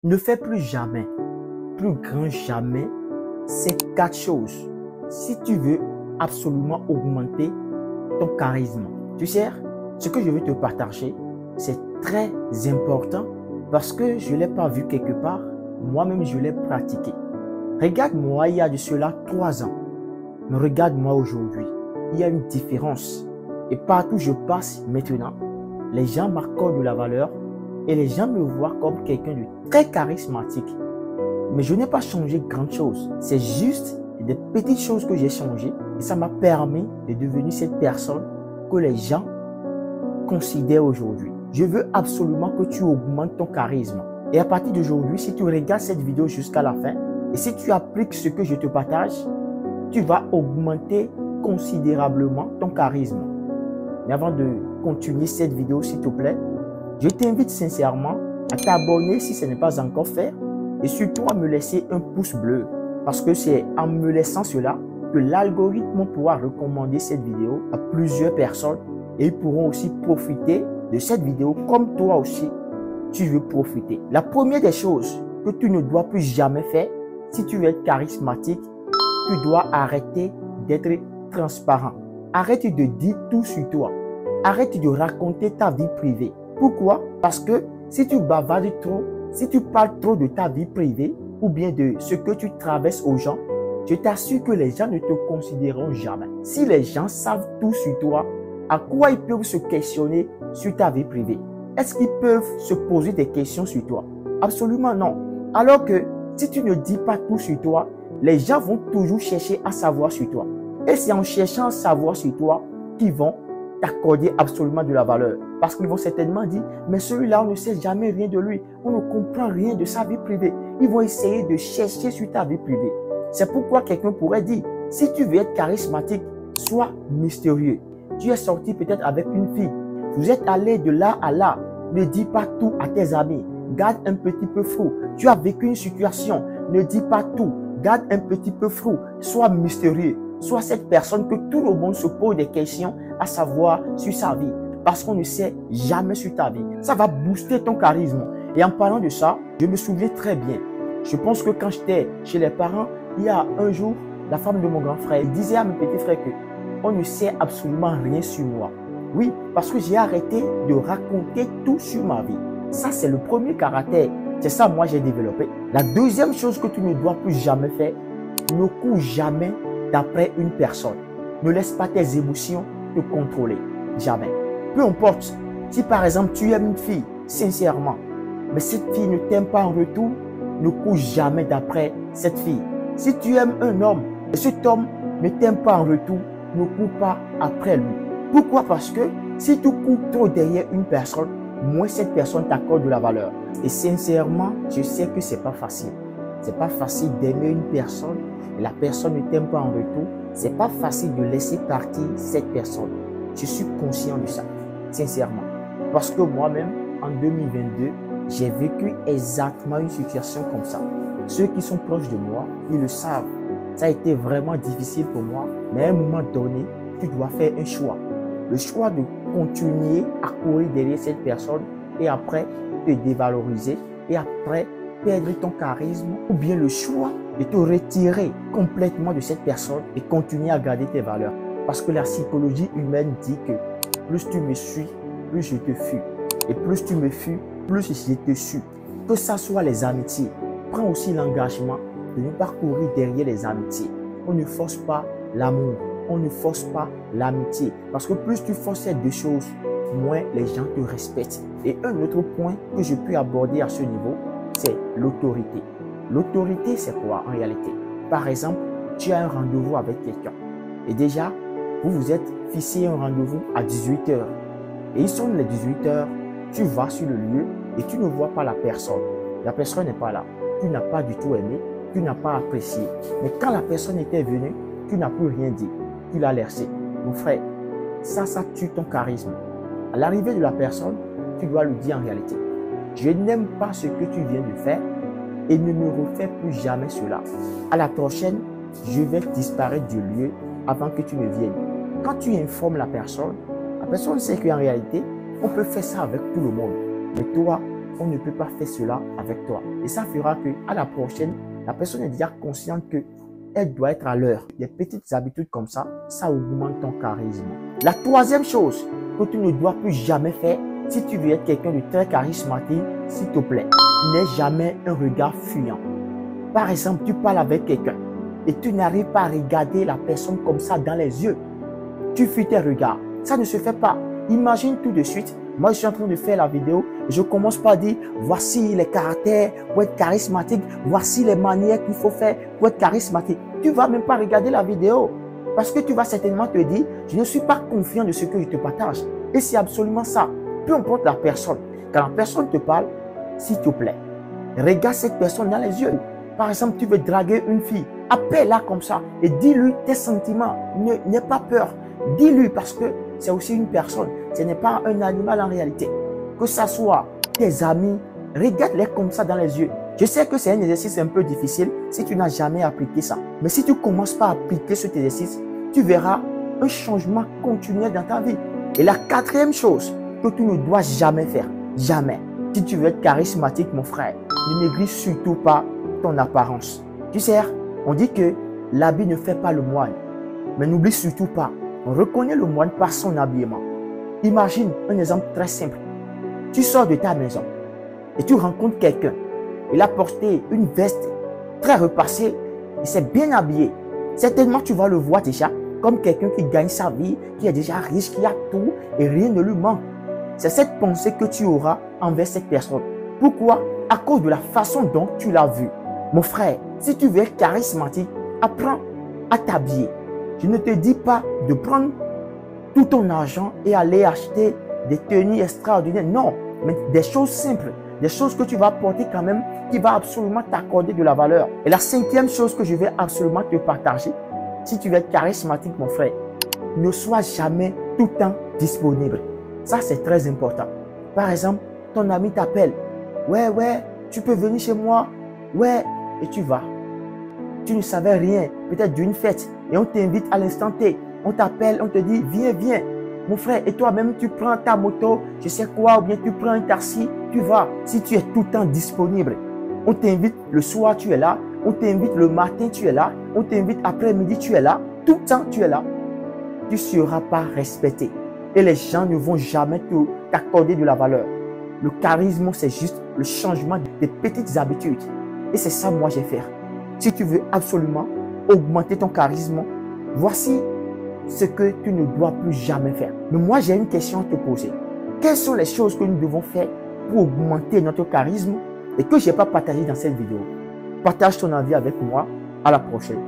Ne fais plus jamais, plus grand jamais, ces 4 choses si tu veux absolument augmenter ton charisme. Tu sais, ce que je veux te partager, c'est très important parce que je ne l'ai pas vu quelque part, moi-même je l'ai pratiqué. Regarde-moi il y a de cela 3 ans, mais regarde-moi aujourd'hui, il y a une différence. Et partout où je passe maintenant, les gens m'accordent de la valeur et les gens me voient comme quelqu'un de très charismatique. Mais je n'ai pas changé grand chose. C'est juste des petites choses que j'ai changées et ça m'a permis de devenir cette personne que les gens considèrent aujourd'hui. Je veux absolument que tu augmentes ton charisme. Et à partir d'aujourd'hui, si tu regardes cette vidéo jusqu'à la fin et si tu appliques ce que je te partage, tu vas augmenter considérablement ton charisme. Mais avant de continuer cette vidéo, s'il te plaît, je t'invite sincèrement à t'abonner si ce n'est pas encore fait et surtout à me laisser un pouce bleu parce que c'est en me laissant cela que l'algorithme pourra recommander cette vidéo à plusieurs personnes et ils pourront aussi profiter de cette vidéo comme toi aussi tu veux profiter. La première des choses que tu ne dois plus jamais faire si tu veux être charismatique, tu dois arrêter d'être transparent. Arrête de dire tout sur toi. Arrête de raconter ta vie privée. Pourquoi? Parce que si tu bavardes trop, si tu parles trop de ta vie privée ou bien de ce que tu traverses aux gens, je t'assure que les gens ne te considéreront jamais. Si les gens savent tout sur toi, à quoi ils peuvent se questionner sur ta vie privée? Est-ce qu'ils peuvent se poser des questions sur toi? Absolument non. Alors que si tu ne dis pas tout sur toi, les gens vont toujours chercher à savoir sur toi. Et c'est en cherchant à savoir sur toi qu'ils vont t'accorder absolument de la valeur. Parce qu'ils vont certainement dire, mais celui-là, on ne sait jamais rien de lui. On ne comprend rien de sa vie privée. Ils vont essayer de chercher sur ta vie privée. C'est pourquoi quelqu'un pourrait dire, si tu veux être charismatique, sois mystérieux. Tu es sorti peut-être avec une fille. Vous êtes allé de là à là. Ne dis pas tout à tes amis. Garde un petit peu flou. Tu as vécu une situation. Ne dis pas tout. Garde un petit peu flou. Sois mystérieux. Sois cette personne que tout le monde se pose des questions à savoir sur sa vie. Parce qu'on ne sait jamais sur ta vie. Ça va booster ton charisme. Et en parlant de ça, je me souviens très bien. Je pense que quand j'étais chez les parents, il y a un jour, la femme de mon grand frère disait à mes petits frères que on ne sait absolument rien sur moi. Oui, parce que j'ai arrêté de raconter tout sur ma vie. Ça, c'est le premier caractère. C'est ça, moi, j'ai développé. La deuxième chose que tu ne dois plus jamais faire, ne cours jamais d'après une personne. Ne laisse pas tes émotions te contrôler. Jamais. Peu importe, si par exemple tu aimes une fille, sincèrement, mais cette fille ne t'aime pas en retour, ne cours jamais d'après cette fille. Si tu aimes un homme et cet homme ne t'aime pas en retour, ne cours pas après lui. Pourquoi? Parce que si tu cours trop derrière une personne, moins cette personne t'accorde de la valeur. Et sincèrement, je sais que c'est pas facile. C'est pas facile d'aimer une personne et la personne ne t'aime pas en retour. C'est pas facile de laisser partir cette personne. Je suis conscient de ça, sincèrement. Parce que moi-même, en 2022, j'ai vécu exactement une situation comme ça. Ceux qui sont proches de moi, ils le savent. Ça a été vraiment difficile pour moi. Mais à un moment donné, tu dois faire un choix. Le choix de continuer à courir derrière cette personne et après te dévaloriser et après perdre ton charisme, ou bien le choix de te retirer complètement de cette personne et continuer à garder tes valeurs. Parce que la psychologie humaine dit que plus tu me suis, plus je te fuis. Et plus tu me fuis, plus je te suis. Que ça soit les amitiés, prends aussi l'engagement de ne pas courir derrière les amitiés. On ne force pas l'amour, on ne force pas l'amitié. Parce que plus tu forces ces deux choses, moins les gens te respectent. Et un autre point que je peux aborder à ce niveau, c'est l'autorité. L'autorité, c'est quoi en réalité? Par exemple, tu as un rendez-vous avec quelqu'un. Et déjà, vous vous êtes fixé un rendez-vous à 18 h. Et il sonne les 18 h, tu vas sur le lieu et tu ne vois pas la personne. La personne n'est pas là. Tu n'as pas du tout aimé, tu n'as pas apprécié. Mais quand la personne était venue, tu n'as plus rien dit. Tu l'as laissé. Mon frère, ça tue ton charisme. À l'arrivée de la personne, tu dois lui dire en réalité, je n'aime pas ce que tu viens de faire et ne me refais plus jamais cela. À la prochaine, je vais disparaître du lieu avant que tu ne viennes. Quand tu informes la personne sait qu'en réalité, on peut faire ça avec tout le monde. Mais toi, on ne peut pas faire cela avec toi. Et ça fera qu'à la prochaine, la personne est déjà consciente qu'elle doit être à l'heure. Des petites habitudes comme ça augmente ton charisme. La troisième chose que tu ne dois plus jamais faire, si tu veux être quelqu'un de très charismatique, s'il te plaît, n'aie jamais un regard fuyant. Par exemple, tu parles avec quelqu'un et tu n'arrives pas à regarder la personne comme ça dans les yeux. Tu fuis tes regards. Ça ne se fait pas. Imagine tout de suite, moi je suis en train de faire la vidéo, je commence par dire, voici les caractères pour être charismatique, voici les manières qu'il faut faire pour être charismatique. Tu ne vas même pas regarder la vidéo parce que tu vas certainement te dire, je ne suis pas confiant de ce que je te partage. Et c'est absolument ça. Peu importe la personne. Quand la personne te parle, s'il te plaît, regarde cette personne dans les yeux. Par exemple, tu veux draguer une fille, appelle-la comme ça et dis-lui tes sentiments. N'aie pas peur. Dis-lui parce que c'est aussi une personne. Ce n'est pas un animal en réalité. Que ce soit tes amis, regarde-les comme ça dans les yeux. Je sais que c'est un exercice un peu difficile si tu n'as jamais appliqué ça. Mais si tu commences par appliquer cet exercice, tu verras un changement continuel dans ta vie. Et la quatrième chose que tu ne dois jamais faire, jamais, si tu veux être charismatique, mon frère, ne néglige surtout pas ton apparence. Tu sais, on dit que l'habit ne fait pas le moine. Mais n'oublie surtout pas, on reconnaît le moine par son habillement. Imagine un exemple très simple. Tu sors de ta maison et tu rencontres quelqu'un. Il a porté une veste très repassée et s'est bien habillé. Certainement, tu vas le voir déjà comme quelqu'un qui gagne sa vie, qui est déjà riche, qui a tout et rien ne lui manque. C'est cette pensée que tu auras envers cette personne. Pourquoi? À cause de la façon dont tu l'as vu. Mon frère, si tu veux être charismatique, apprends à t'habiller. Je ne te dis pas de prendre tout ton argent et aller acheter des tenues extraordinaires. Non, mais des choses simples, des choses que tu vas porter quand même, qui va absolument t'accorder de la valeur. Et la cinquième chose que je vais absolument te partager, si tu veux être charismatique, mon frère, ne sois jamais tout le temps disponible. Ça, c'est très important. Par exemple, ton ami t'appelle. Ouais, tu peux venir chez moi. Ouais, et tu vas. Tu ne savais rien, peut-être d'une fête, et on t'invite à l'instant T. On t'appelle, on te dit, viens. Mon frère, et toi-même, tu prends ta moto, je sais quoi, ou bien tu prends un taxi, tu vas. Si tu es tout le temps disponible, on t'invite le soir, tu es là. On t'invite le matin, tu es là. On t'invite après-midi, tu es là. Tout le temps, tu es là. Tu ne seras pas respecté. Et les gens ne vont jamais t'accorder de la valeur. Le charisme, c'est juste le changement des petites habitudes. Et c'est ça, moi, j'ai fait. Si tu veux absolument augmenter ton charisme, voici ce que tu ne dois plus jamais faire. Mais moi, j'ai une question à te poser. Quelles sont les choses que nous devons faire pour augmenter notre charisme et que je n'ai pas partagé dans cette vidéo? Partage ton avis avec moi. À la prochaine.